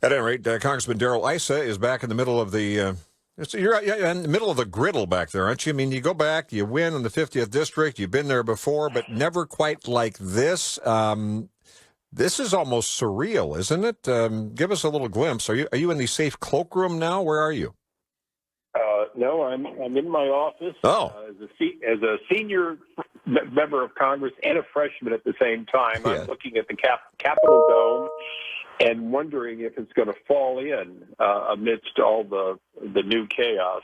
At any rate, Congressman Darrell Issa is back in the middle of the. You're in the middle of the griddle back there, aren't you? I mean, you go back, you win in the 50th district. You've been there before, but never quite like this. This is almost surreal, isn't it? Give us a little glimpse. Are you in the safe cloakroom now? Where are you? No, I'm in my office as a senior member of Congress and a freshman at the same time. Yeah. I'm looking at the Capitol Dome and wondering if it's going to fall in amidst all the new chaos.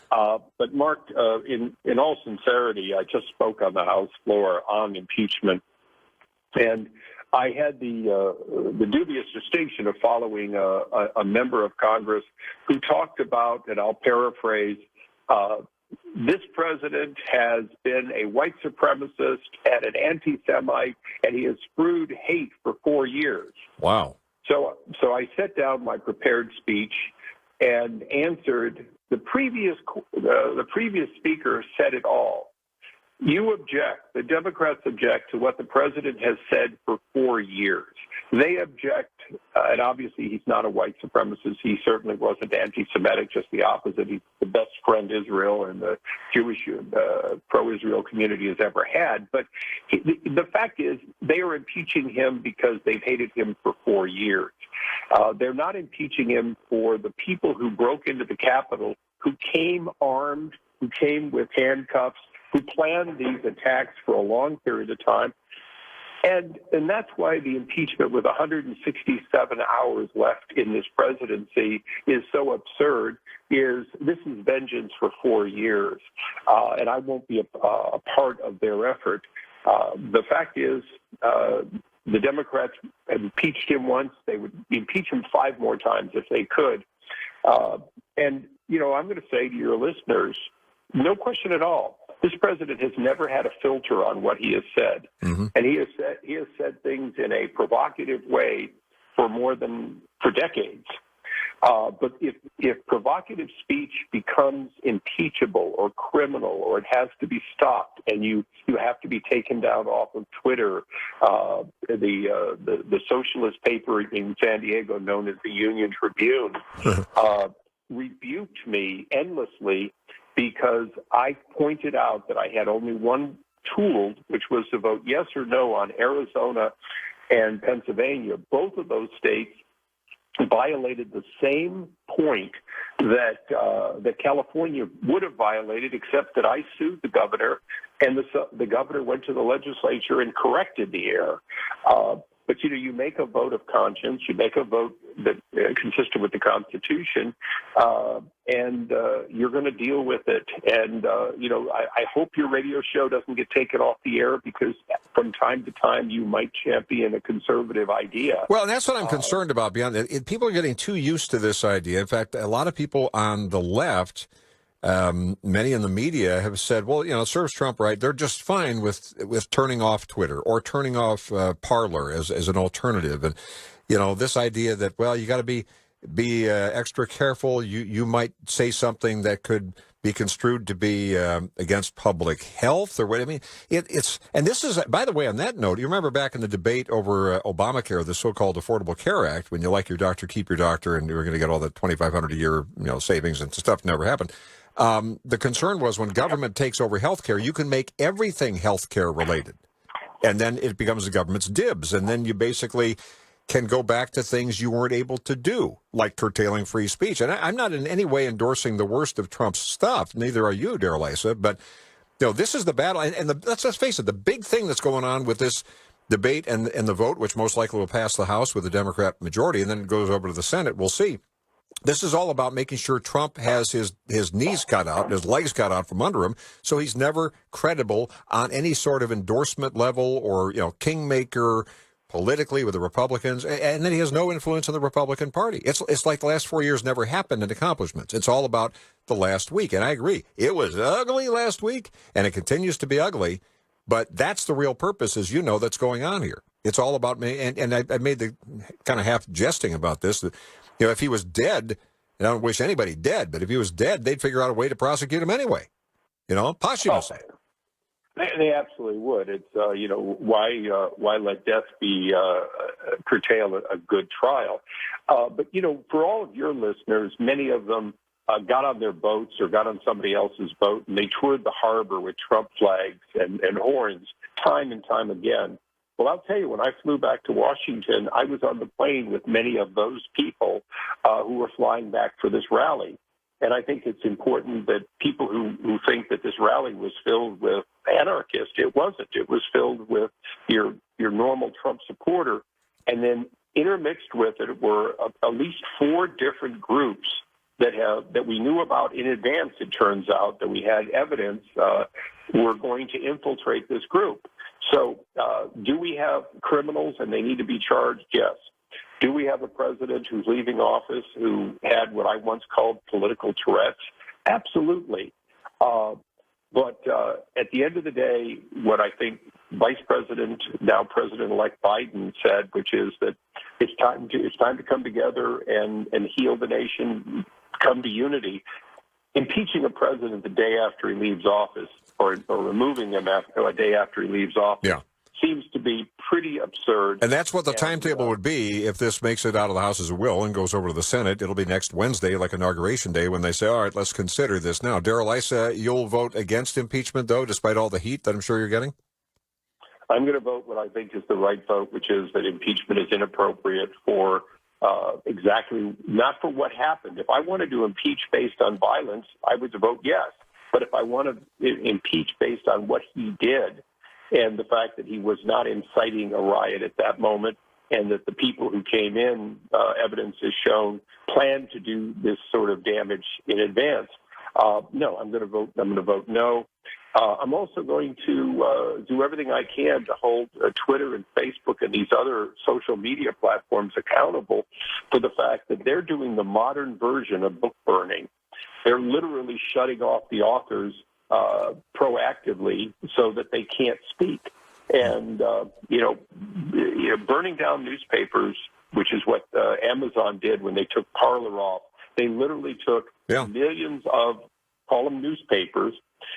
But Mark, in all sincerity, I just spoke on the House floor on impeachment, and I had the dubious distinction of following a member of Congress who talked about, and I'll paraphrase, this president has been a white supremacist and an anti-Semite, and he has spewed hate for 4 years. Wow. So I set down my prepared speech and answered the previous speaker said it all. You object, the Democrats object to what the president has said for 4 years. They object, and obviously he's not a white supremacist. He certainly wasn't anti-Semitic, just the opposite. He's the best friend Israel and the Jewish pro-Israel community has ever had. But the fact is they are impeaching him because they've hated him for 4 years. They're not impeaching him for the people who broke into the Capitol, who came armed, who came with handcuffs, who planned these attacks for a long period of time. And that's why the impeachment with 167 hours left in this presidency is so absurd, is this is vengeance for 4 years. And I won't be a part of their effort. The fact is, the Democrats have impeached him once. They would impeach him 5 more times if they could. And, I'm going to say to your listeners, no question at all, this president has never had a filter on what he has said. Mm-hmm. And he has said things in a provocative way for decades. But if provocative speech becomes impeachable or criminal, or it has to be stopped, and you have to be taken down off of Twitter, the socialist paper in San Diego known as the Union Tribune rebuked me endlessly because I pointed out that I had only one tool, which was to vote yes or no on Arizona and Pennsylvania. Both of those states violated the same point that California would have violated, except that I sued the governor, and the governor went to the legislature and corrected the error. But, you make a vote of conscience, you make a vote that consistent with the Constitution, and you're going to deal with it. And, I hope your radio show doesn't get taken off the air, because from time to time you might champion a conservative idea. Well, and that's what I'm concerned about. Beyond that, people are getting too used to this idea. In fact, a lot of people on the left, many in the media, have said, well, it serves Trump right. They're just fine with turning off Twitter or turning off Parler as an alternative. And, this idea that, well, you got to be extra careful. You might say something that could be construed to be against public health or what. I mean, it's and this is, by the way, on that note, you remember back in the debate over Obamacare, the so-called Affordable Care Act, when you like your doctor, keep your doctor, and you were going to get all the $2,500 a year, savings and stuff, never happened. The concern was when government takes over healthcare, you can make everything healthcare related, and then it becomes the government's dibs, and then you basically can go back to things you weren't able to do, like curtailing free speech. And I'm not in any way endorsing the worst of Trump's stuff. Neither are you, Darrell Issa. But this is the battle, and let's face it, the big thing that's going on with this debate and the vote, which most likely will pass the House with a Democrat majority, and then it goes over to the Senate. We'll see. This is all about making sure Trump has his knees cut out, his legs cut out from under him, so he's never credible on any sort of endorsement level or, kingmaker politically with the Republicans, and then he has no influence in the Republican Party. It's like the last 4 years never happened in accomplishments. It's all about the last week, and I agree. It was ugly last week, and it continues to be ugly, but that's the real purpose, as that's going on here. It's all about me, and I made the kind of half jesting about this, that if he was dead, and I don't wish anybody dead, but if he was dead, they'd figure out a way to prosecute him anyway. Posthumously. They absolutely would. It's why let death be curtail a good trial. But for all of your listeners, many of them got on their boats or got on somebody else's boat, and they toured the harbor with Trump flags and horns time and time again. Well, I'll tell you, when I flew back to Washington, I was on the plane with many of those people who were flying back for this rally. And I think it's important that people who think that this rally was filled with anarchists, it wasn't. It was filled with your normal Trump supporter. And then intermixed with it were at least 4 different groups that we knew about in advance, it turns out, that we had evidence were going to infiltrate this group. So do we have criminals and they need to be charged? Yes. Do we have a president who's leaving office who had what I once called political Tourette's? Absolutely. But at the end of the day, what I think Vice President, now President-elect Biden said, which is that it's time to come together and heal the nation, come to unity. Impeaching a president the day after he leaves office or removing him a day after he leaves office seems to be pretty absurd. And that's what the timetable would be if this makes it out of the House as a will and goes over to the Senate. It'll be next Wednesday, like Inauguration Day, when they say, all right, let's consider this now. Darrell, Issa, you'll vote against impeachment, though, despite all the heat that I'm sure you're getting? I'm going to vote what I think is the right vote, which is that impeachment is inappropriate for exactly, not for what happened. If I wanted to impeach based on violence, I would vote yes. But if I want to impeach based on what he did and the fact that he was not inciting a riot at that moment and that the people who came in, evidence has shown, planned to do this sort of damage in advance, no, I'm going to vote no. I'm also going to do everything I can to hold Twitter and Facebook and these other social media platforms accountable for the fact that they're doing the modern version of book burning. They're literally shutting off the authors proactively so that they can't speak. And, burning down newspapers, which is what Amazon did when they took Parler off. They literally took millions of, call them newspapers,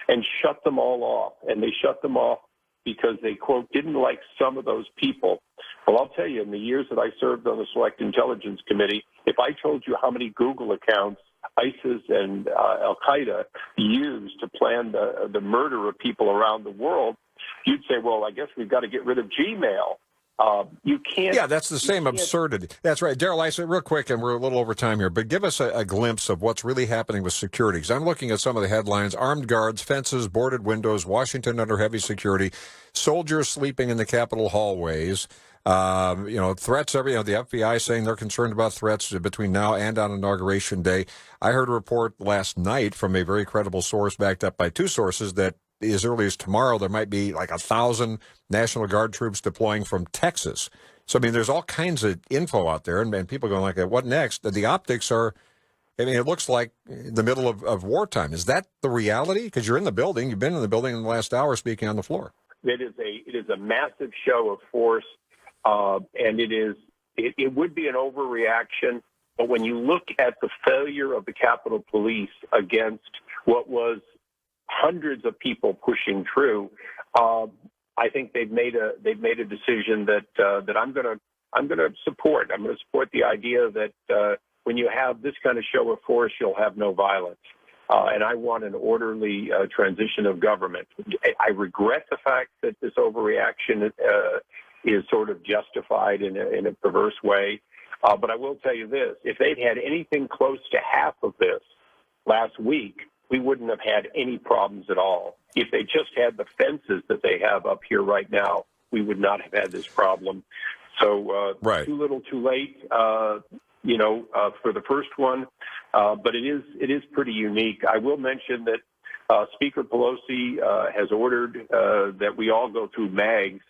and shut them all off. And they shut them off because they, quote, didn't like some of those people. Well, I'll tell you, in the years that I served on the Select Intelligence Committee, if I told you how many Google accounts ISIS and Al-Qaeda used to plan the murder of people around the world, you'd say, well, I guess we've got to get rid of Gmail. You can't. Yeah, that's the same absurdity. That's right. Darrell, I said real quick, and we're a little over time here, but give us a glimpse of what's really happening with security. Because I'm looking at some of the headlines: armed guards, fences, boarded windows, Washington under heavy security, soldiers sleeping in the Capitol hallways. Threats. The FBI saying they're concerned about threats between now and on Inauguration Day. I heard a report last night from a very credible source, backed up by 2 sources, that as early as tomorrow, there might be like 1,000 National Guard troops deploying from Texas. So, I mean, there's all kinds of info out there, and people going like, what next? The optics are, it looks like the middle of wartime. Is that the reality? Because you're in the building. You've been in the building in the last hour speaking on the floor. It is a massive show of force, and it would be an overreaction. But when you look at the failure of the Capitol Police against what was hundreds of people pushing through, I think they've made a decision that I'm going to support. I'm going to support the idea that when you have this kind of show of force, you'll have no violence. And I want an orderly transition of government. I regret the fact that this overreaction is sort of justified in a perverse way. But I will tell you this: if they'd had anything close to half of this last week, we wouldn't have had any problems at all. If they just had the fences that they have up here right now, we would not have had this problem. So Too little, too late, for the first one. But it is pretty unique. I will mention that Speaker Pelosi has ordered that we all go through mags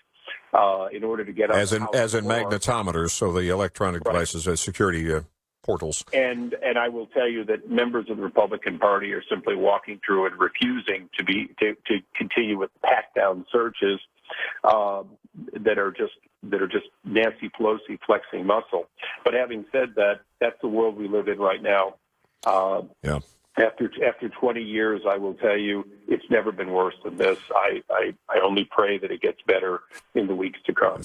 in order to get as in magnetometers, so the electronic devices as security portals. And I will tell you that members of the Republican Party are simply walking through and refusing to continue with pat-down searches that are just Nancy Pelosi flexing muscle. But having said that, that's the world we live in right now. After 20 years, I will tell you, it's never been worse than this. I only pray that it gets better in the weeks to come.